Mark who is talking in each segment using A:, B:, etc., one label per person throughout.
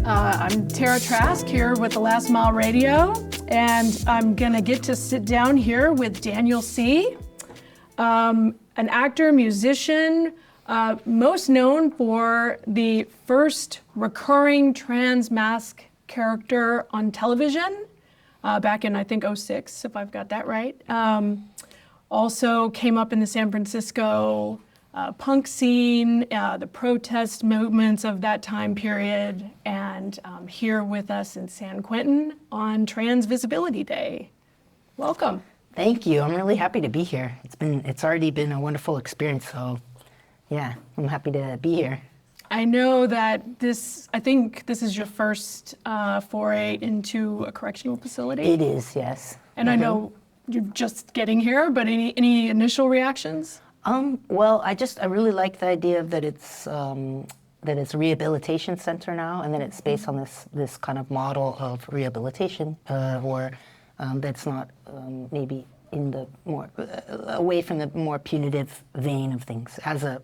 A: I'm Tara Trask here with The Last Mile Radio, and I'm gonna get to sit down here with Daniel C., an actor, musician, most known for the first recurring transmasc character on television back in, I think, '06, if I've got that right. Also came up in the San Francisco punk scene, the protest movements of that time period, and here with us in San Quentin on Trans Visibility Day. Welcome.
B: Thank you. I'm really happy to be here. It's already been a wonderful experience, so yeah, I'm happy to be here.
A: I know that I think this is your first foray into a correctional facility.
B: It is, yes.
A: And I know you're just getting here, but any initial reactions?
B: Well, I really like the idea that it's a rehabilitation center now, and that it's based on this kind of model of rehabilitation, or that's not maybe in the more away from the more punitive vein of things. As a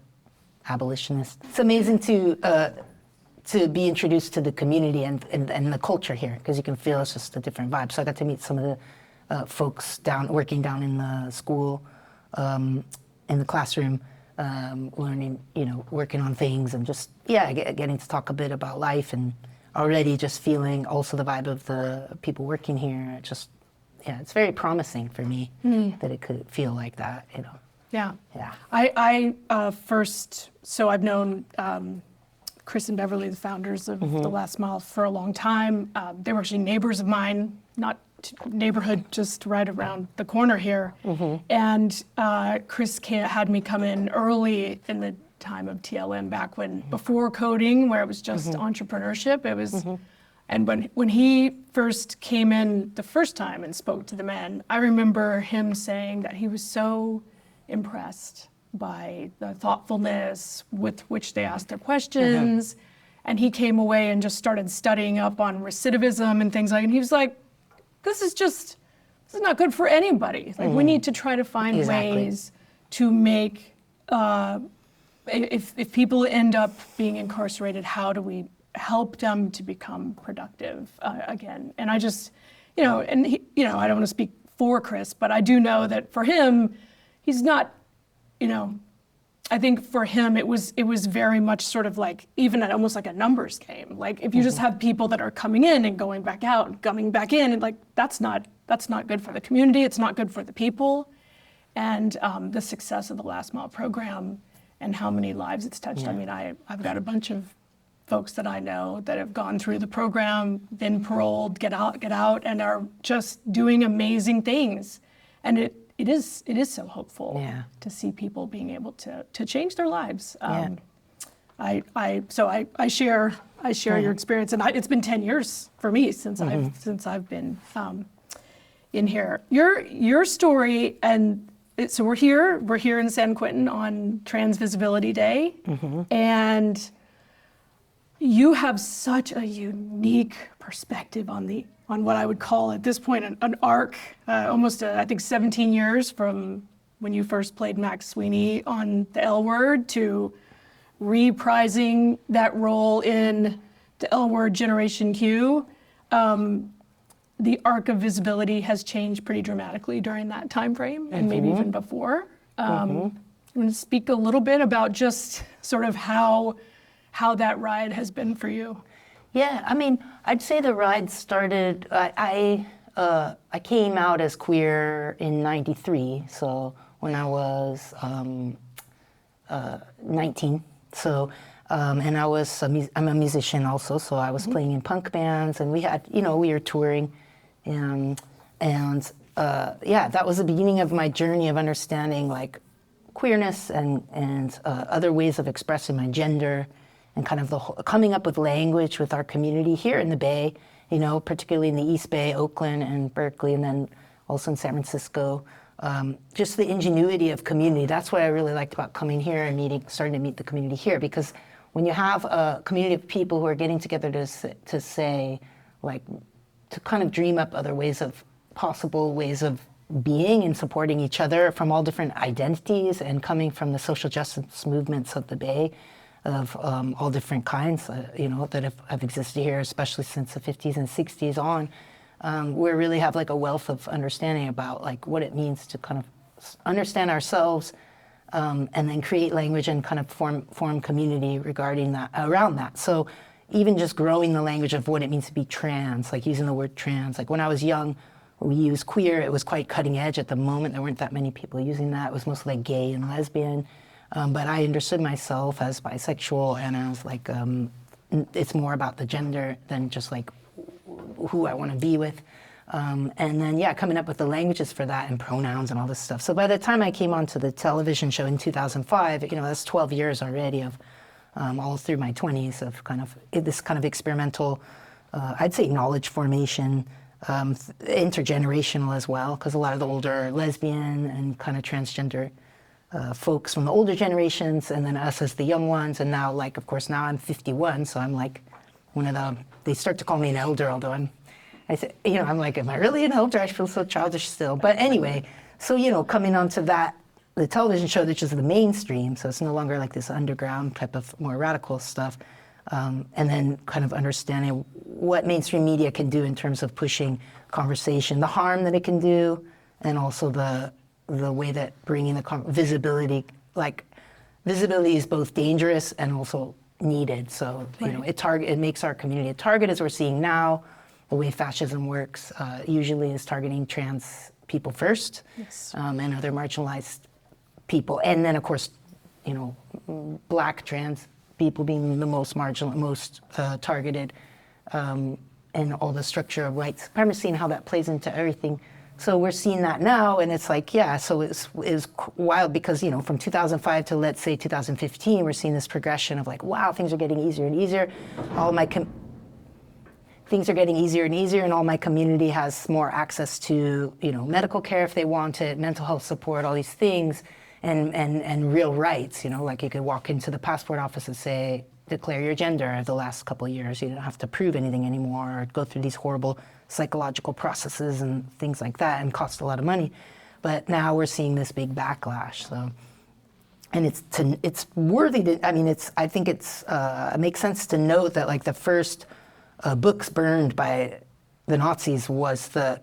B: abolitionist, it's amazing to be introduced to the community and the culture here, because you can feel it's just a different vibe. So I got to meet some of the folks working down in the school. In the classroom, learning, working on things, and just, getting to talk a bit about life, and already just feeling also the vibe of the people working here. It's very promising for me that it could feel like that,
A: Yeah.
B: Yeah.
A: I so I've known Chris and Beverly, the founders of The Last Mile, for a long time. They were actually neighbors of mine, not neighborhood just right around the corner here. And Chris had me come in early in the time of TLM, back before coding, where it was just entrepreneurship. It was, and when he first came in the first time and spoke to the men, I remember him saying that he was so impressed by the thoughtfulness with which they asked their questions. And he came away and just started studying up on recidivism and things like, and he was like, this is not good for anybody. Like, we need to try to find ways to make, if people end up being incarcerated, how do we help them to become productive again? And I just, and he, I don't want to speak for Chris, but I do know that for him, he's not, I think for him, it was very much sort of like, even almost like a numbers game. Like, if you just have people that are coming in and going back out and coming back in, and like, that's not good for the community. It's not good for the people. And the success of the Last Mile program and how many lives it's touched. I mean, I've got a bunch of folks that I know that have gone through the program, been paroled, get out, and are just doing amazing things. And it is so hopeful to see people being able to change their lives. I share your experience, and it's been 10 years for me since I've been in here. Your story, and so we're here in San Quentin on Trans Visibility Day, and you have such a unique perspective on what I would call at this point an arc, almost I think 17 years from when you first played Max Sweeney on The L Word to reprising that role in The L Word Generation Q. The arc of visibility has changed pretty dramatically during that time frame, and maybe even before. I'm going to speak a little bit about just sort of how that ride has been for you.
B: Yeah, I mean, I'd say the ride started, I came out as queer in '93, so when I was 19. So, and I'm a musician also, so I was playing in punk bands, and we had, we were touring, and that was the beginning of my journey of understanding like queerness and other ways of expressing my gender, and kind of coming up with language with our community here in the Bay, particularly in the East Bay, Oakland, and Berkeley, and then also in San Francisco. Just the ingenuity of community. That's what I really liked about coming here and starting to meet the community here, because when you have a community of people who are getting together to say, like, to kind of dream up other possible ways of being and supporting each other from all different identities and coming from the social justice movements of the Bay, all different kinds, that have existed here, especially since the 50s and 60s on. We really have like a wealth of understanding about like what it means to kind of understand ourselves, and then create language and kind of form community regarding that, around that. So even just growing the language of what it means to be trans, like using the word trans. Like when I was young, we used queer. It was quite cutting edge at the moment. There weren't that many people using that. It was mostly like gay and lesbian. But I understood myself as bisexual, and I was like, it's more about the gender than just like who I want to be with. And then, yeah, coming up with the languages for that and pronouns and all this stuff. So by the time I came onto the television show in 2005, that's 12 years already of all through my 20s of kind of this kind of experimental, I'd say knowledge formation, intergenerational as well, because a lot of the older lesbian and kind of transgender folks from the older generations, and then us as the young ones, and now, like, of course, now I'm 51, so I'm like one of the, they start to call me an elder, although I'm like, am I really an elder? I feel so childish still. But anyway, so, coming onto that, the television show, which is the mainstream, so it's no longer like this underground type of more radical stuff, and then kind of understanding what mainstream media can do in terms of pushing conversation, the harm that it can do, and also the way that bringing the visibility, like visibility is both dangerous and also needed. So, it makes our community a target, as we're seeing now. The way fascism works usually is targeting trans people first,
A: yes.
B: And other marginalized people. And then, of course, Black trans people being the most marginal, most targeted, and all the structure of white supremacy and how that plays into everything. So we're seeing that now, and it's like, yeah, so it's wild because, from 2005 to, let's say, 2015, we're seeing this progression of like, wow, things are getting easier and easier. Things are getting easier and easier, and all my community has more access to, medical care if they want it, mental health support, all these things, and real rights, like you could walk into the passport office and say, declare your gender the last couple of years. You don't have to prove anything anymore or go through these horrible psychological processes and things like that and cost a lot of money. But now we're seeing this big backlash. So, and it's worthy to, I think it makes sense to note that like the first books burned by the Nazis was the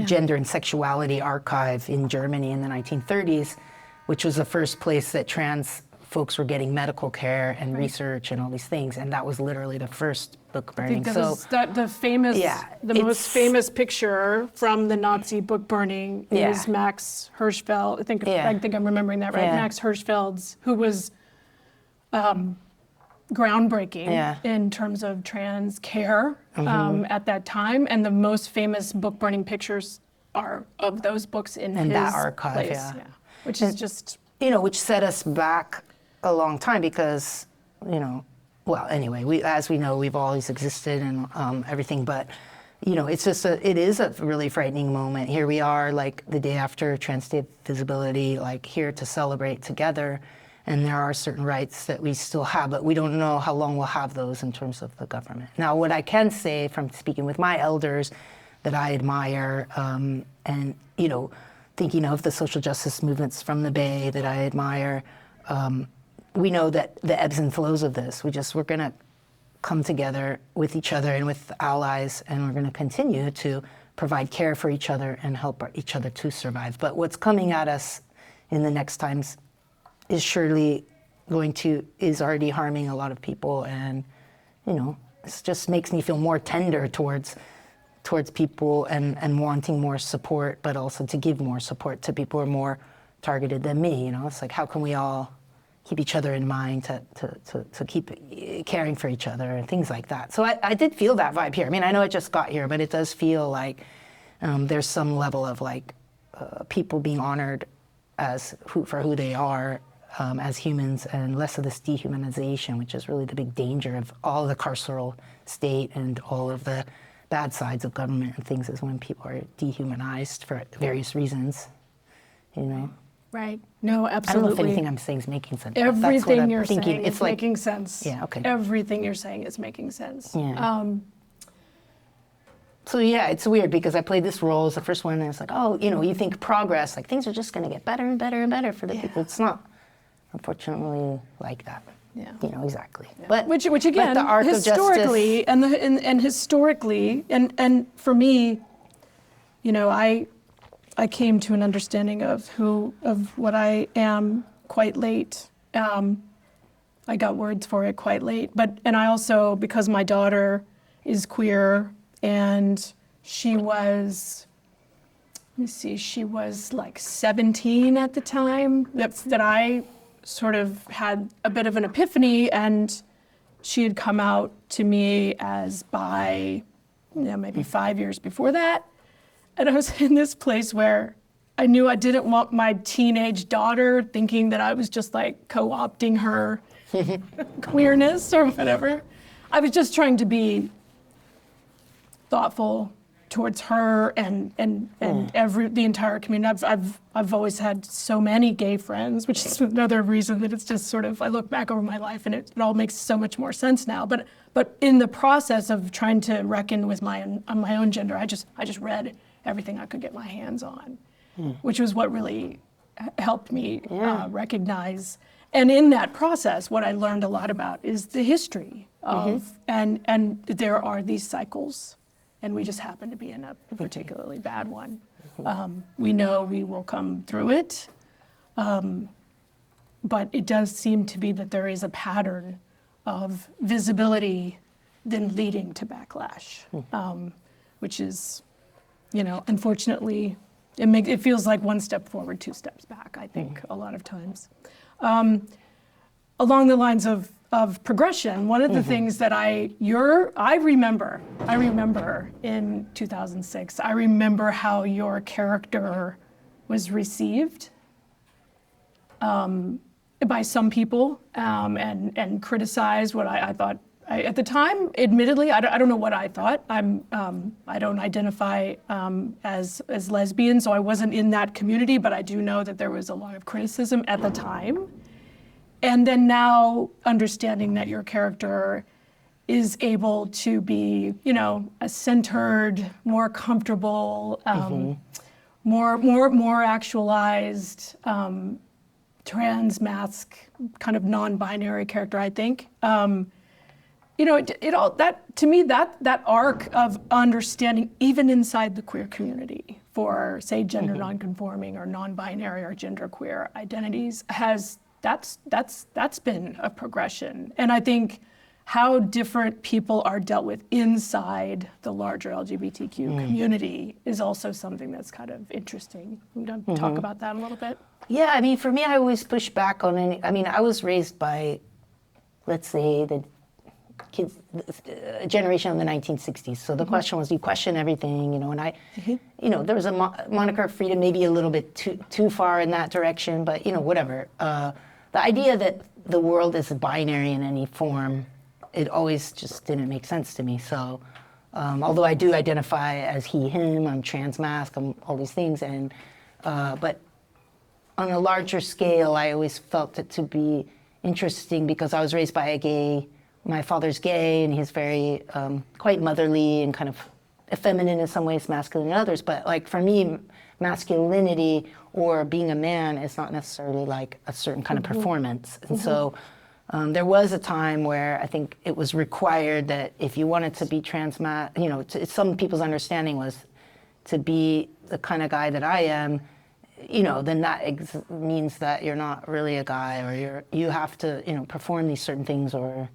B: Gender and Sexuality Archive in Germany in the 1930s, which was the first place that trans folks were getting medical care and research and all these things, and that was literally the first book burning.
A: I think the most famous picture from the Nazi book burning is Max Hirschfeld. I think I'm remembering that right.
B: Yeah.
A: Max Hirschfeld's, who was groundbreaking in terms of trans care at that time, and the most famous book burning pictures are of those books in his
B: that archive,
A: place, which is just
B: which set us back a long time because well, anyway, as we know, we've always existed and everything, but it is a really frightening moment. Here we are, like the day after Trans Day of Visibility, like here to celebrate together. And there are certain rights that we still have, but we don't know how long we'll have those in terms of the government. Now, what I can say from speaking with my elders that I admire, and thinking of the social justice movements from the Bay that I admire, we know that the ebbs and flows of this, we're gonna come together with each other and with allies, and we're gonna continue to provide care for each other and help each other to survive. But what's coming at us in the next times is surely is already harming a lot of people, and it just makes me feel more tender towards people and wanting more support, but also to give more support to people who are more targeted than me. It's like, how can we all keep each other in mind to keep caring for each other and things like that. So I did feel that vibe here. I know it just got here, but it does feel like there's some level of like people being honored for who they are as humans, and less of this dehumanization, which is really the big danger of all the carceral state and all of the bad sides of government and things, is when people are dehumanized for various reasons,
A: Right. No, absolutely.
B: I don't know if anything I'm saying is making sense.
A: Everything you're saying is
B: like,
A: making sense.
B: Yeah, okay.
A: Everything you're saying is making sense.
B: Yeah. So yeah, it's weird because I played this role as the first one, and it's like, oh, you think progress, like things are just going to get better and better and better for the people. It's not. unfortunately like that.
A: Yeah.
B: Exactly.
A: Yeah.
B: But
A: which again,
B: the arc
A: historically,
B: of justice,
A: and historically, and for me, I came to an understanding of what I am quite late. I got words for it quite late, and I also, because my daughter is queer, and she was, she was like 17 at the time that I sort of had a bit of an epiphany, and she had come out to me as bi, maybe 5 years before that. And I was in this place where I knew I didn't want my teenage daughter thinking that I was just like co-opting her queerness or whatever. I was just trying to be thoughtful towards her and the entire community. I've always had so many gay friends, which is another reason that it's just sort of, I look back over my life and it all makes so much more sense now. But in the process of trying to reckon with my own gender, I just read everything I could get my hands on, which was what really helped me recognize. And in that process, what I learned a lot about is the history of, and there are these cycles, and we just happen to be in a particularly bad one. We know we will come through it, but it does seem to be that there is a pattern of visibility then leading to backlash, which is, unfortunately, it feels like one step forward, two steps back, I think, a lot of times. Along the lines of progression, one of the things that I remember in 2006, I remember how your character was received by some people and criticized. What I thought, at the time, admittedly, I don't know what I thought. I don't identify as lesbian, so I wasn't in that community, but I do know that there was a lot of criticism at the time. And then now understanding that your character is able to be, a centered, more comfortable, more actualized, transmasc kind of non-binary character, I think. It all that to me that arc of understanding even inside the queer community for, say, gender nonconforming or non-binary or genderqueer identities that's been a progression. And I think how different people are dealt with inside the larger LGBTQ community is also something that's kind of interesting. You want to talk about that a little bit?
B: Yeah, for me, I always push back on any. I was raised by, let's say, the kids, a generation of the 1960s. So the question was, you question everything, and I, there was a moniker freedom, maybe a little bit too far in that direction, but whatever. The idea that the world is binary in any form, it always just didn't make sense to me. So, although I do identify as he, him, I'm transmasc, I'm all these things, but on a larger scale, I always felt it to be interesting because I was raised by a gay. My father's gay, and he's very quite motherly and kind of effeminate in some ways, masculine in others. But like for me, masculinity or being a man is not necessarily like a certain kind of performance. And so there was a time where I think it was required that if you wanted to be some people's understanding was to be the kind of guy that I am, then that means that you're not really a guy, or you have to, perform these certain things or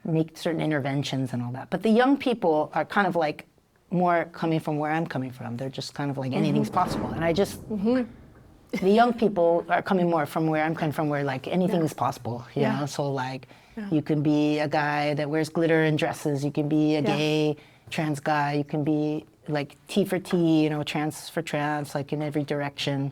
B: make certain interventions and all that. But the young people are kind of like more coming from where I'm coming from. They're just kind of like anything's possible. And I just, the young people are coming more from where I'm coming from, where like anything is possible, you know? So like you can be a guy that wears glitter and dresses. You can be a gay trans guy. You can be like T for T, trans for trans, like in every direction.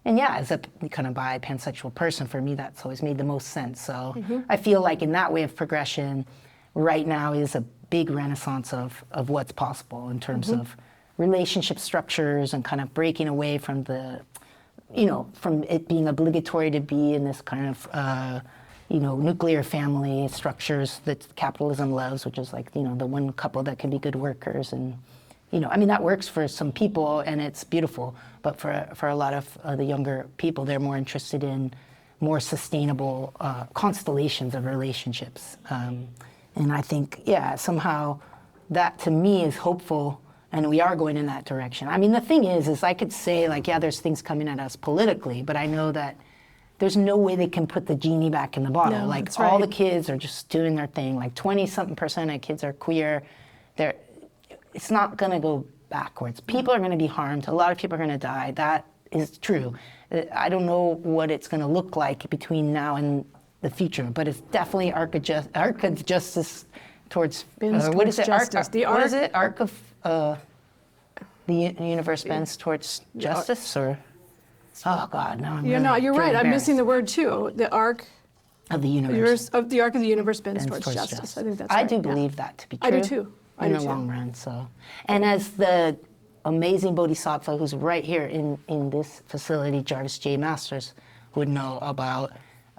B: And as a kind of bi, pansexual person, for me, that's always made the most sense. So I feel like in that way of progression, right now is a big renaissance of what's possible in terms of relationship structures and kind of breaking away from the, from it being obligatory to be in this kind of, nuclear family structures that capitalism loves, which is like, the one couple that can be good workers and, that works for some people and it's beautiful, but for a lot of the younger people, they're more interested in more sustainable constellations of relationships. And I think, yeah, somehow that to me is hopeful, and we are going in that direction. I mean, the thing is I could say like, yeah, there's things coming at us politically, but I know that there's no way they can put the genie back in the bottle.
A: No,
B: like
A: that's
B: all
A: right.
B: the kids are just doing their thing. Like 20-something% of kids are queer. It's not gonna go backwards. People are gonna be harmed. A lot of people are gonna die. That is true. I don't know what it's gonna look like between now and the future, but it's definitely arc of justice towards, what is it?
A: Justice.
B: What is it? Arc of, the universe bends towards justice, or? Oh God, no, I'm
A: You're right. I'm missing the word too. The arc
B: of the universe.
A: The arc of the universe bends towards justice. I think that's right.
B: I do believe that to be true.
A: I do too.
B: In the long run. So, and as the amazing bodhisattva who's right here in this facility, Jarvis J. Masters, would know about,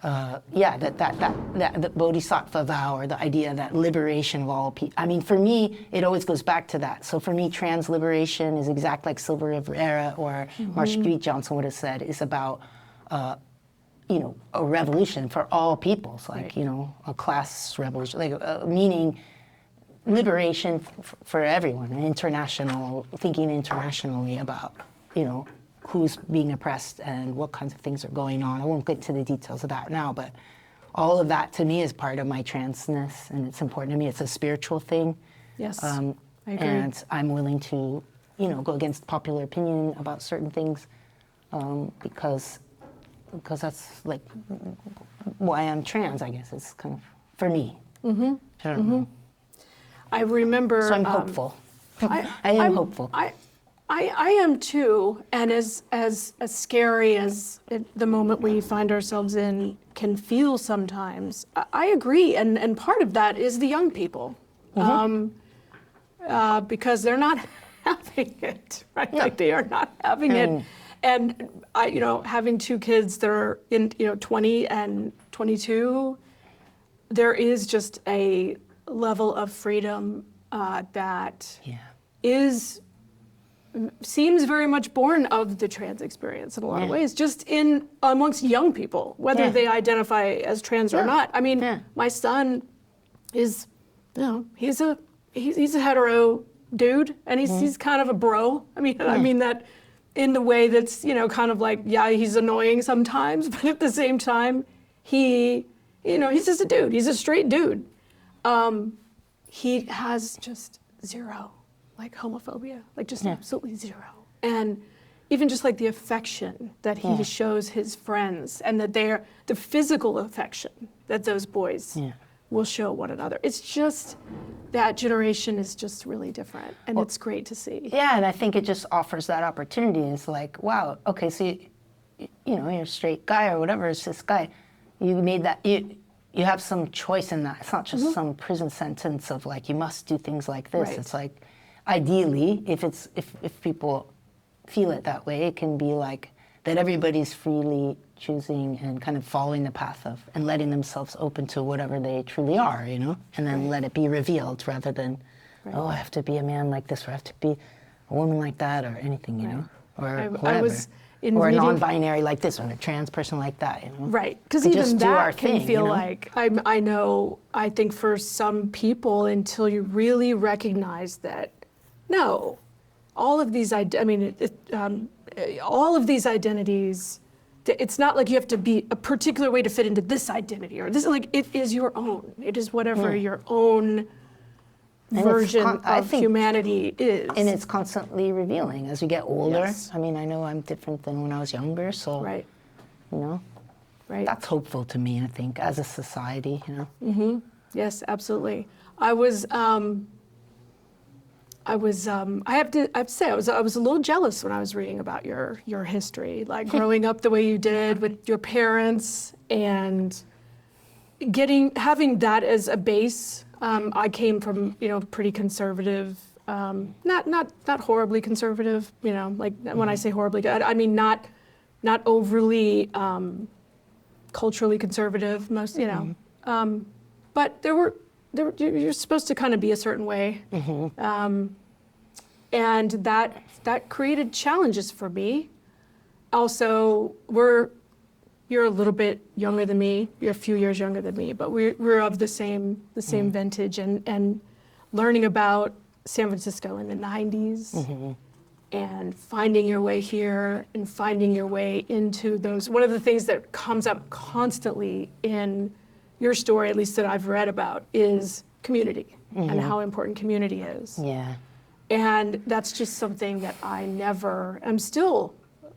B: that bodhisattva vow, or the idea that liberation of all people. I mean, for me, it always goes back to that. So for me, trans liberation is exact like Silver River Era or Marsha P. Johnson would have said, is about, a revolution for all peoples, like, a class revolution, like meaning liberation for everyone, thinking internationally about, who's being oppressed and what kinds of things are going on. I won't get into the details of that now, but all of that to me is part of my transness, and it's important to me. It's a spiritual thing.
A: Yes, I agree.
B: And I'm willing to, go against popular opinion about certain things, because that's like why I'm trans, I guess. It's kind of, for me. Mm-hmm. I don't know.
A: I remember.
B: So I'm hopeful. I am hopeful.
A: I am too, and as scary as the moment we find ourselves in can feel sometimes, I agree, and part of that is the young people, because they're not having it, right?
B: Yeah.
A: Like they are not having it, and having two kids that are in 20 and 22, there is just a level of freedom that seems very much born of the trans experience in a lot of ways, just amongst young people, whether they identify as trans or not. I mean, my son is, he's a hetero dude, and he's kind of a bro. I mean that in the way that's kind of like, he's annoying sometimes, but at the same time, he's just a dude. He's a straight dude. He has just zero, like homophobia, like just absolutely zero. And even just like the affection that he shows his friends, and that the physical affection that those boys will show one another. It's just, that generation is just really different, and it's great to see.
B: Yeah, and I think it just offers that opportunity. It's like, wow, okay, so you're a straight guy or whatever, it's this guy. You made that, you have some choice in that. It's not just some prison sentence of like, you must do things like this.
A: Right.
B: It's like, ideally, if people feel it that way, it can be like that everybody's freely choosing and kind of following the path of, and letting themselves open to whatever they truly are, and then let it be revealed, rather than, oh, I have to be a man like this, or I have to be a woman like that, or anything, or whatever. Or a non-binary like this, or a trans person like that,
A: Right, because even that can feel like, I think for some people, until you really recognize that, no, all of these, all of these identities, it's not like you have to be a particular way to fit into this identity, or this, like, it is your own. It is whatever your own version of humanity is.
B: And it's constantly revealing as we get older.
A: Yes.
B: I mean, I know I'm different than when I was younger, so,
A: Right. Right.
B: That's hopeful to me, I think, as a society,
A: Mm-hmm. Yes, absolutely. I have to say, I was a little jealous when I was reading about your history, like growing up the way you did with your parents, and having that as a base. I came from, pretty conservative, not horribly conservative, like when I say horribly, I mean not overly culturally conservative, most, but you're supposed to kind of be a certain way, and that created challenges for me. Also, we're you're a little bit younger than me. You're a few years younger than me, but we're of the same vintage, and learning about San Francisco in the 90s and finding your way here and finding your way into those. One of the things that comes up constantly in your story, at least that I've read about, is community and how important community is.
B: Yeah.
A: And that's just something that I'm still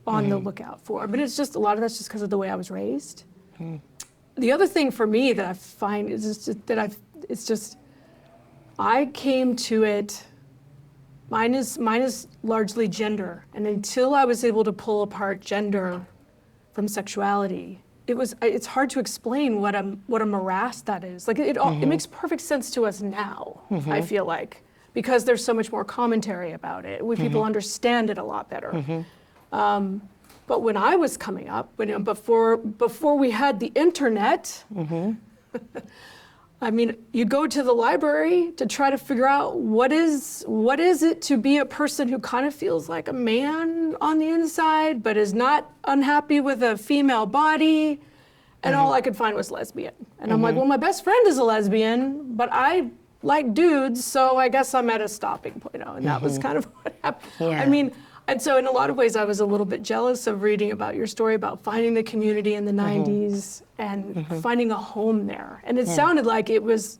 A: on the lookout for. But it's just, a lot of that's just because of the way I was raised. The other thing for me that I find is just that I came to it, mine is largely gender. And until I was able to pull apart gender from sexuality, it's hard to explain what a morass that is. Like it makes perfect sense to us now, I feel like, because there's so much more commentary about it. People understand it a lot better. But when I was coming up, before we had the internet, I mean, you go to the library to try to figure out what is it to be a person who kind of feels like a man on the inside, but is not unhappy with a female body. And all I could find was lesbian. And I'm like, well, my best friend is a lesbian, but I like dudes, so I guess I'm at a stopping point. And that was kind of what happened.
B: Yeah.
A: I mean, and so in a lot of ways, I was a little bit jealous of reading about your story about finding the community in the 90s and finding a home there. And it sounded like it was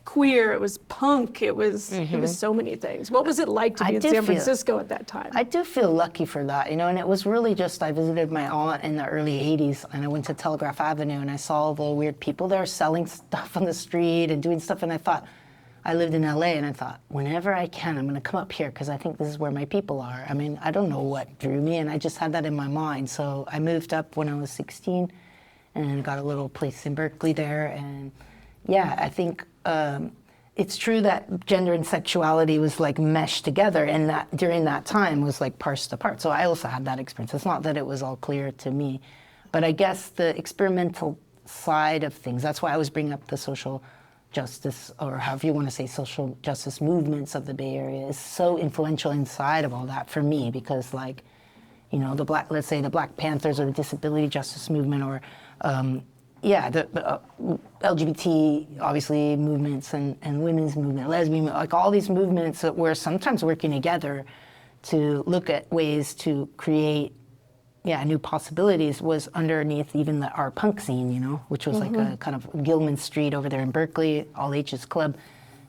A: queer, it was punk, it was so many things. What was it like to be in San Francisco at that time?
B: I do feel lucky for that, and it was really just, I visited my aunt in the early 80s, and I went to Telegraph Avenue, and I saw all the weird people there selling stuff on the street and doing stuff, and I thought, I lived in LA, and I thought, whenever I can, I'm going to come up here because I think this is where my people are. I mean, I don't know what drew me, and I just had that in my mind. So I moved up when I was 16, and got a little place in Berkeley there. And yeah, I think it's true that gender and sexuality was like meshed together, and that during that time was like parsed apart. So I also had that experience. It's not that it was all clear to me, but I guess the experimental side of things, that's why I was bringing up the social justice, or however you want to say, social justice movements of the Bay Area is so influential inside of all that for me, because like, let's say the Black Panthers or the disability justice movement, or the LGBT obviously movements and women's movement, lesbian, like all these movements that were sometimes working together to look at ways to create new possibilities, was underneath even our punk scene, which was like a kind of Gilman Street over there in Berkeley, all ages club.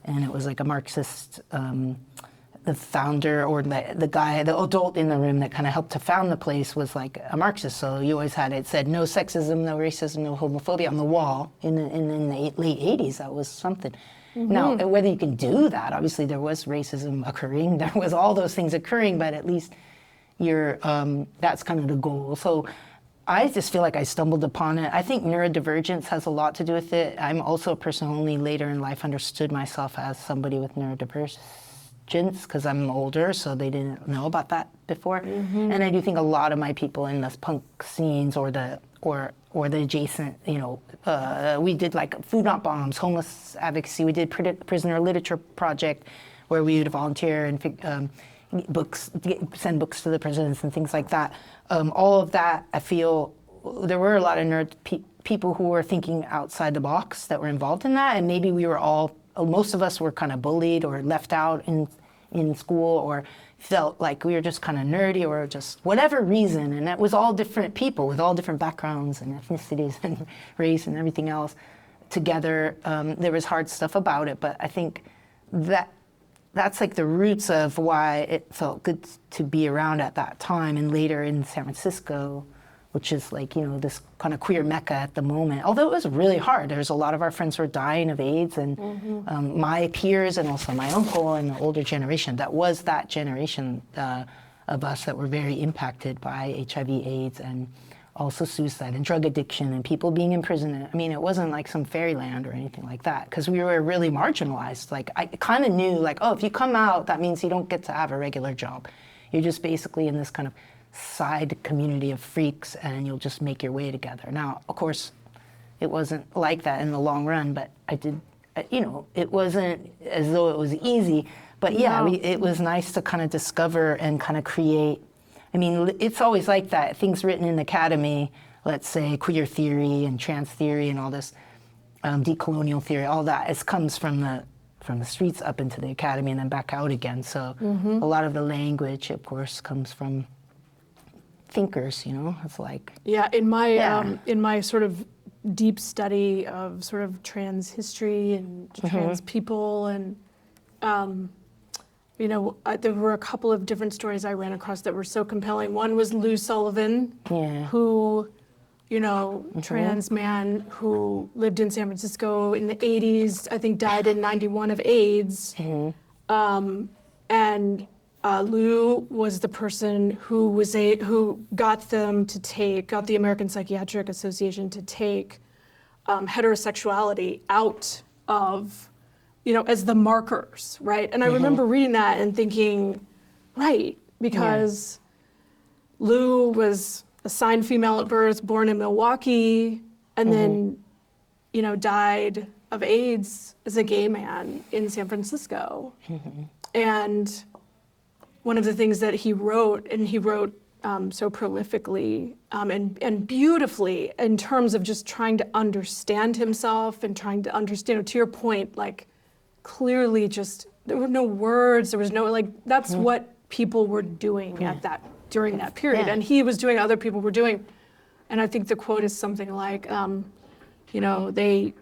B: And it was like a Marxist, the founder or the guy, the adult in the room that kind of helped to found the place was like a Marxist. So you always had it said, no sexism, no racism, no homophobia on the wall in the late 80s. That was something. Now, whether you can do that, obviously there was racism occurring, there was all those things occurring, but at least that's kind of the goal. So I just feel like I stumbled upon it. I think neurodivergence has a lot to do with it. I'm also a person who only later in life understood myself as somebody with neurodivergence because I'm older, so they didn't know about that before. And I do think a lot of my people in the punk scenes or the adjacent, we did like Food Not Bombs, homeless advocacy. We did prisoner literature project where we would volunteer and send books to the prisons and things like that. All of that, I feel, there were a lot of people who were thinking outside the box that were involved in that, and maybe we were most of us were kind of bullied or left out in school, or felt like we were just kind of nerdy, or just whatever reason, and that was all different people with all different backgrounds and ethnicities and race and everything else together. There was hard stuff about it, but I think that's like the roots of why it felt good to be around at that time, and later in San Francisco, which is like, this kind of queer mecca at the moment. Although it was really hard. There's a lot of our friends who are dying of AIDS, and my peers, and also my uncle and the older generation, that was that generation of us that were very impacted by HIV, AIDS, and also suicide and drug addiction and people being in prison. I mean, it wasn't like some fairyland or anything like that, because we were really marginalized. Like, I kind of knew, like, oh, if you come out, that means you don't get to have a regular job. You're just basically in this kind of side community of freaks, and you'll just make your way together. Now, of course, it wasn't like that in the long run, but it wasn't as though it was easy. But yeah, it was nice to kind of discover and kind of create. I mean, it's always like that. Things written in the academy let's say, queer theory and trans theory and all this decolonial theory, all that, it comes from the streets up into the academy and then back out again. So a lot of the language, of course, comes from thinkers, It's like...
A: Yeah, in my sort of deep study of sort of trans history and trans people, and there were a couple of different stories I ran across that were so compelling. One was Lou Sullivan, who, trans man who lived in San Francisco in the 80s, I think died in 91 of AIDS. And Lou was the person who got the American Psychiatric Association to take heterosexuality out of, as the markers, right? And I remember reading that and thinking, right, because Lou was assigned female at birth, born in Milwaukee, and then, died of AIDS as a gay man in San Francisco. And one of the things that he wrote, and he wrote so prolifically and beautifully in terms of just trying to understand himself and trying to understand, to your point, like clearly just, there were no words, there was no, like, that's what people were doing during that period. And he was doing, other people were doing. And I think the quote is something like, they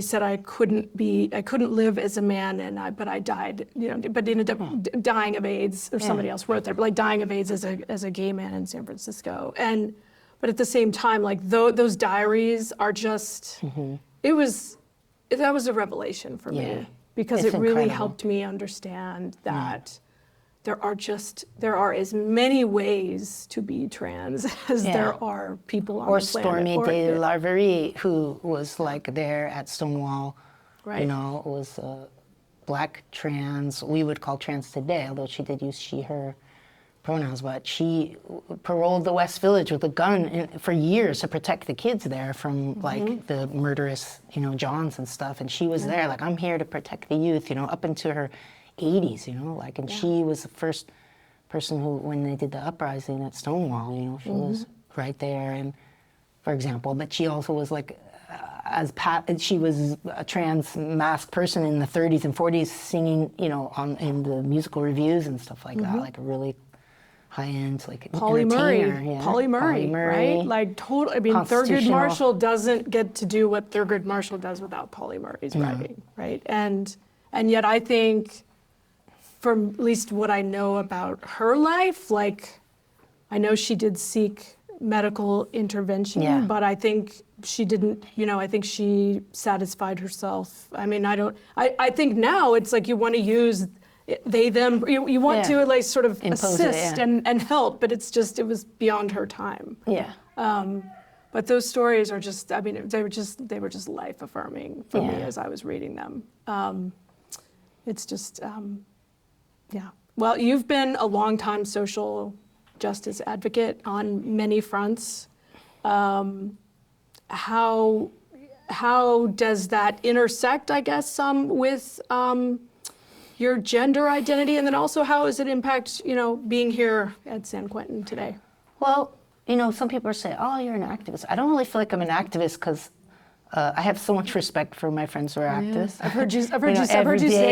A: said I couldn't live as a man, but I died, but ended up dying of AIDS, or somebody else wrote that, but like dying of AIDS as a gay man in San Francisco. But at the same time, like those diaries are just, that was a revelation for me, because it really
B: incredible.
A: helped me understand that there are as many ways to be trans as there are people on the planet.
B: Stormy de Larverie, who was like there at Stonewall, was black trans, we would call trans today, although she did use she, her pronouns, but she paroled the West Village with a gun for years to protect the kids there from like the murderous, Johns and stuff. And she was there like, I'm here to protect the youth, up into her 80s, and she was the first person who, when they did the uprising at Stonewall, she was right there, and for example, but she also was like, she was a trans masked person in the 30s and 40s singing, in the musical reviews and stuff like that, like a really high-end, like
A: Pauli Murray, right? Like total. I mean, Thurgood Marshall doesn't get to do what Thurgood Marshall does without Pauli Murray's writing, right? And yet, I think, from at least what I know about her life, like, I know she did seek medical intervention, but I think she didn't, I think she satisfied herself. I mean, I think now it's like you want to use they, them, you want to like sort of
B: impose
A: assist and help, but it was beyond her time.
B: Yeah.
A: But those stories are just, I mean, they were just life affirming for me as I was reading them. It's just, Well, you've been a longtime social justice advocate on many fronts. How does that intersect, I guess, with your gender identity, and then also how does it impact, being here at San Quentin today?
B: Well, some people say, "Oh, you're an activist." I don't really feel like I'm an activist because I have so much respect for my friends who are activists.
A: I've heard you say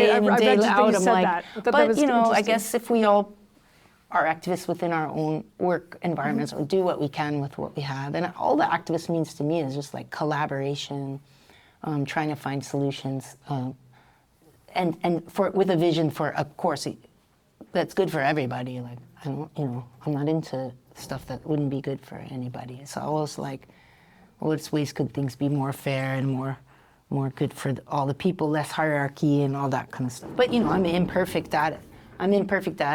A: that.
B: But I guess if we all are activists within our own work environments, or do what we can with what we have, and all the activist means to me is just like collaboration, trying to find solutions, and with a vision for, of course, that's good for everybody. Like I'm not into stuff that wouldn't be good for anybody. It's always like, what ways could things be more fair and more good for all the people, less hierarchy and all that kind of stuff. But I'm imperfect at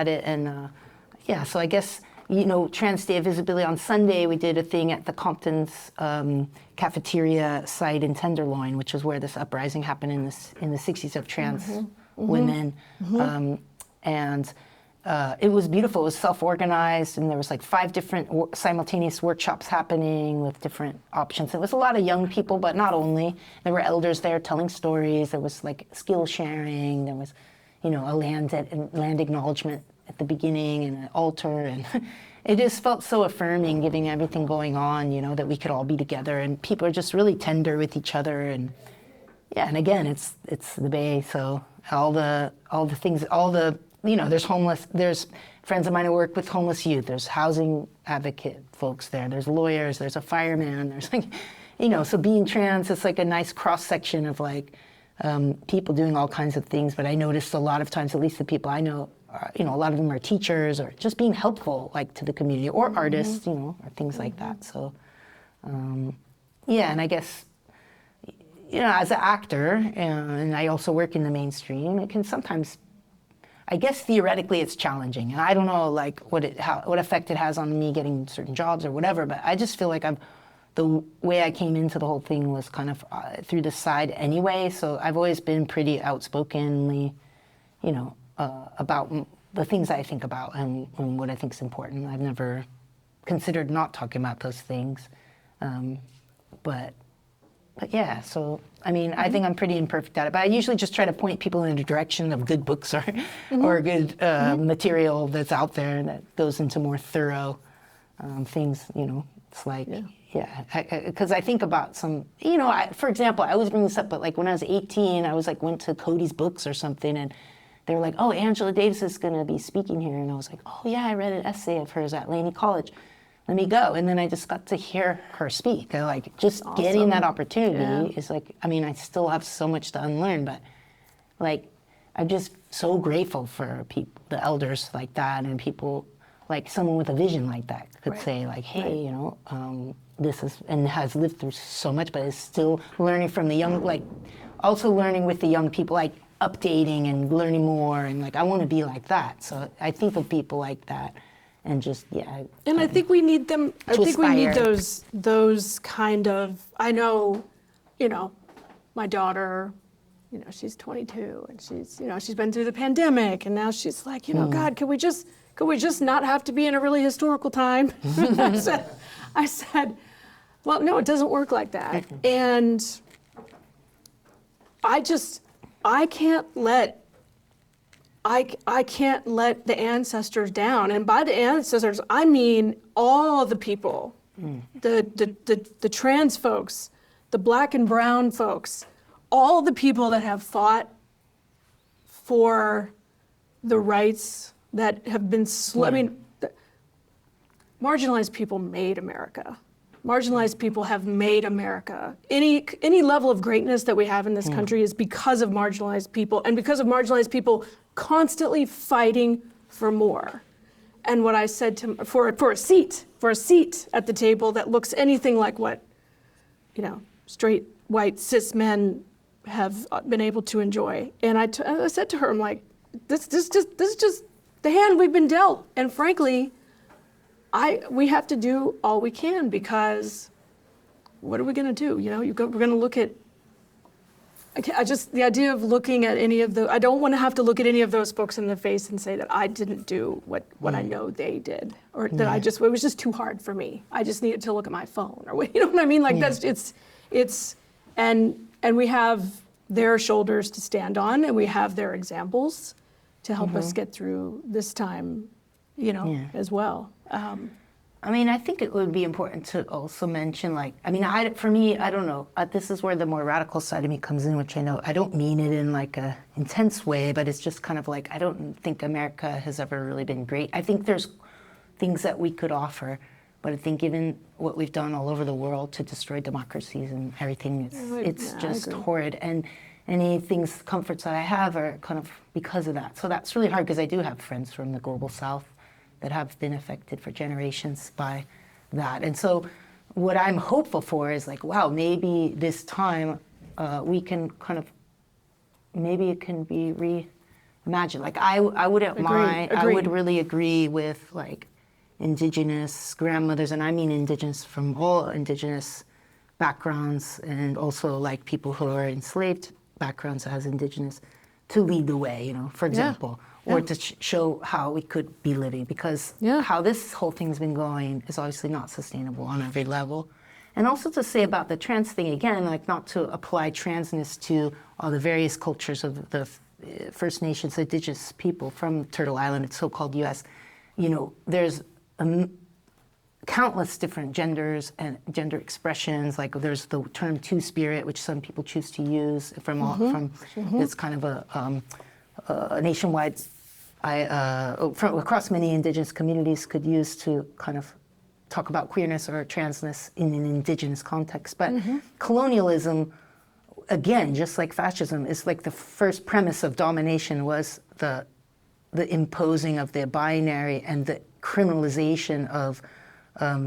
B: it. And so I guess, Trans Day of Visibility on Sunday, we did a thing at the Compton's cafeteria site in Tenderloin, which was where this uprising happened in the 60s of trans women. And it was beautiful. It was self-organized, and there was like 5 different simultaneous workshops happening with different options. It was a lot of young people, but not only. There were elders there telling stories. There was like skill sharing. There was, a land acknowledgement at the beginning and an altar, and it just felt so affirming, given everything going on, you know, that we could all be together, and people are just really tender with each other, and yeah, and again, it's the Bay, so all the things, you know, there's friends of mine who work with homeless youth, there's housing advocate folks there, there's lawyers, there's a fireman, there's like, you know, so being trans, it's like a nice cross section of like people doing all kinds of things. But I noticed a lot of times, at least the people I know, you know, a lot of them are teachers or just being helpful, like to the community, or artists, you know, or things like that. So, yeah, and I guess, you know, as an actor, and I also work in the mainstream, it can sometimes, I guess theoretically it's challenging. And I don't know like what effect it has on me getting certain jobs or whatever, but I just feel like the way I came into the whole thing was kind of through the side anyway. So I've always been pretty outspokenly, you know, about the things I think about and what I think is important. I've never considered not talking about those things. But yeah, so, I mean, I think I'm pretty imperfect at it, but I usually just try to point people in the direction of good books or good material that's out there that goes into more thorough things, you know. It's like, because I think about some, you know, for example, I always bring this up, but like when I was 18, I was like, went to Cody's Books or something, and they were like, oh, Angela Davis is going to be speaking here. And I was like, oh, yeah, I read an essay of hers at Laney College. Let me go. And then I just got to hear her speak. And like, just getting that opportunity is like, I mean, I still have so much to unlearn, but like, I'm just so grateful for people, the elders like that, and people like someone with a vision like that could say like, hey, you know, this is, and has lived through so much, but is still learning from the young, like also learning with the young people, like updating and learning more. And like, I want to be like that. So I think of people like that and just,
A: And I think we need them, I think we need those kind of, I know, you know, my daughter, you know, she's 22 and she's, you know, she's been through the pandemic and now she's like, you know, God, could we just not have to be in a really historical time? I said, well, no, it doesn't work like that. And I can't let the ancestors down. And by the ancestors, I mean all the people, the trans folks, the black and brown folks, all the people that have fought for the rights that have been, I mean, marginalized people made America. Marginalized people have made America. Any level of greatness that we have in this country is because of marginalized people, and because of marginalized people constantly fighting for more. And what I said to for a seat at the table that looks anything like what, you know, straight white cis men have been able to enjoy. And I said to her, I'm like, this is just the hand we've been dealt. And frankly, we have to do all we can, because what are we going to do? You know, we're going to look at, the idea of looking at any of I don't want to have to look at any of those folks in the face and say that I didn't do what I know they did, or that it was just too hard for me. I just needed to look at my phone, or you know what I mean? Like and we have their shoulders to stand on, and we have their examples to help us get through this time, you know, as well.
B: I mean, I think it would be important to also mention, like, I mean, for me, I don't know, this is where the more radical side of me comes in, which I know, I don't mean it in like a intense way, but it's just kind of like, I don't think America has ever really been great. I think there's things that we could offer, but I think given what we've done all over the world to destroy democracies and everything, it's just horrid. And any comforts that I have are kind of because of that. So that's really hard, because I do have friends from the global South that have been affected for generations by that. And so what I'm hopeful for is like, wow, maybe this time we can kind of, maybe it can be reimagined. Like I wouldn't mind, I would really agree with like Indigenous grandmothers, and I mean Indigenous from all Indigenous backgrounds, and also like people who are enslaved backgrounds as Indigenous, to lead the way, you know, for example. Or to show how we could be living, because how this whole thing's been going is obviously not sustainable on every level. And also to say about the trans thing again, like not to apply transness to all the various cultures of the First Nations, Indigenous people from Turtle Island, it's so-called U.S. You know, there's countless different genders and gender expressions. Like there's the term two-spirit, which some people choose to use it's kind of a nationwide, from across many indigenous communities could use to kind of talk about queerness or transness in an indigenous context. But colonialism, again, just like fascism, is like the first premise of domination was the imposing of the binary and the criminalization of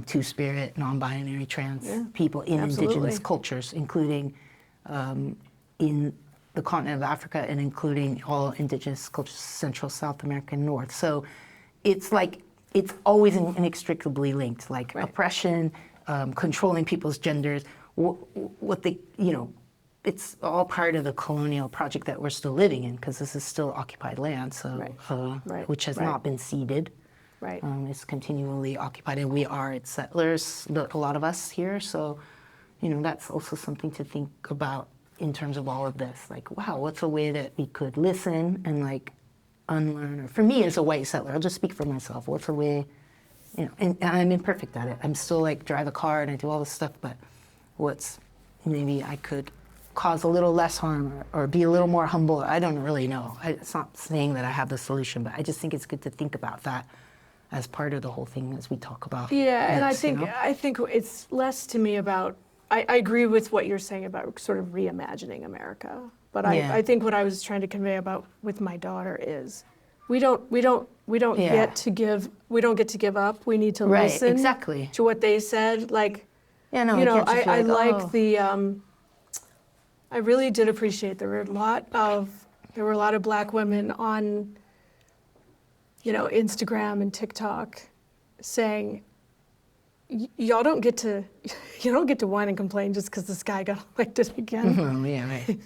B: two-spirit, non-binary, trans people in indigenous cultures, including in the continent of Africa and including all indigenous cultures, Central, South America, and North. So it's like, it's always inextricably linked, like oppression, controlling people's genders, what they, it's all part of the colonial project that we're still living in, because this is still occupied land, so which has not been ceded. It's continually occupied, and we are its settlers, a lot of us here. So, that's also something to think about in terms of all of this. Like, wow, what's a way that we could listen and like unlearn? Or for me, as a white settler, I'll just speak for myself. What's a way, and I'm imperfect at it. I'm still like drive a car and I do all this stuff, but what's maybe I could cause a little less harm or be a little more humble. I don't really know. It's not saying that I have the solution, but I just think it's good to think about that as part of the whole thing as we talk about.
A: Yeah, and I think it's less to me about. I agree with what you're saying about sort of reimagining America, but I think what I was trying to convey about with my daughter is we don't get to give up. We need to listen to what they said. Like, I like the. I really did appreciate there were a lot of Black women on, Instagram and TikTok saying, y'all don't get to whine and complain just because this guy got elected again.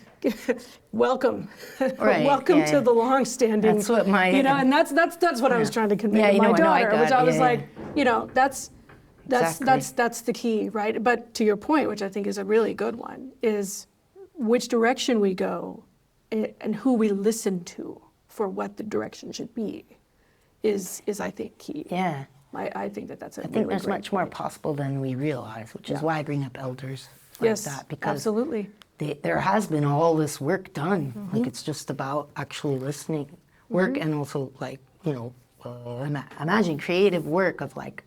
A: Welcome, welcome to the long-standing.
B: That's what my
A: and that's what I was trying to convey to my daughter, which I was like, that's the key, right? But to your point, which I think is a really good one, is which direction we go and who we listen to for what the direction should be is I think key.
B: Yeah.
A: I think that's a
B: I think there's much more possible than we realize, which is why I bring up elders like that, because
A: absolutely.
B: There has been all this work done. Like it's just about actually listening, work, and also like imagine creative work of like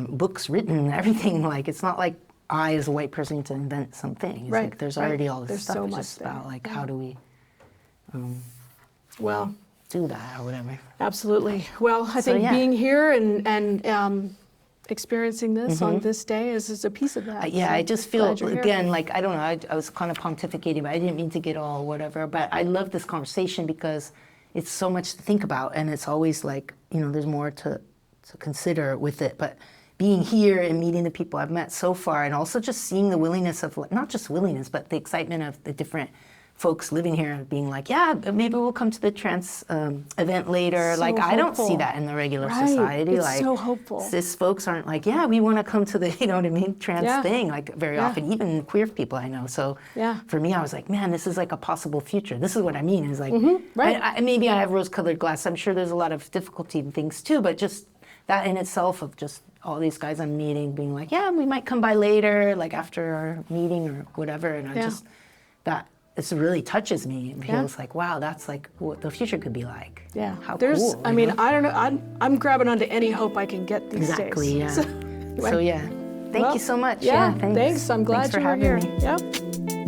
B: books written and everything. Like it's not like I as a white person need to invent something. It's like there's already all this stuff.
A: So
B: it's
A: much
B: just about like how do we do that or whatever.
A: Absolutely. Well, I think being here and experiencing this on this day is a piece of that.
B: I just feel, again, like, I don't know, I was kind of pontificating, but I didn't mean to get all whatever, but I love this conversation because it's so much to think about, and it's always like, there's more to consider with it. But being here and meeting the people I've met so far, and also just seeing the willingness of, not just willingness, but the excitement of the different folks living here being like, maybe we'll come to the trans event later. So like, hopeful. I don't see that in the regular society.
A: It's
B: like,
A: so hopeful.
B: Cis folks aren't like, we want to come to the, trans thing, like very often, even queer people I know. So for me, I was like, man, this is like a possible future. This is what I mean, is like, maybe I have rose-colored glasses. I'm sure there's a lot of difficulty in things too, but just that in itself of just all these guys I'm meeting being like, we might come by later, like after our meeting or whatever. And I just, that, it really touches me. It feels like, wow, that's like what the future could be like. Yeah. How cool.
A: I mean, I don't know. I'm grabbing onto any hope I can get these days.
B: Exactly, yeah. So, thank you so much.
A: Yeah, thanks. I'm glad you were here. Yep.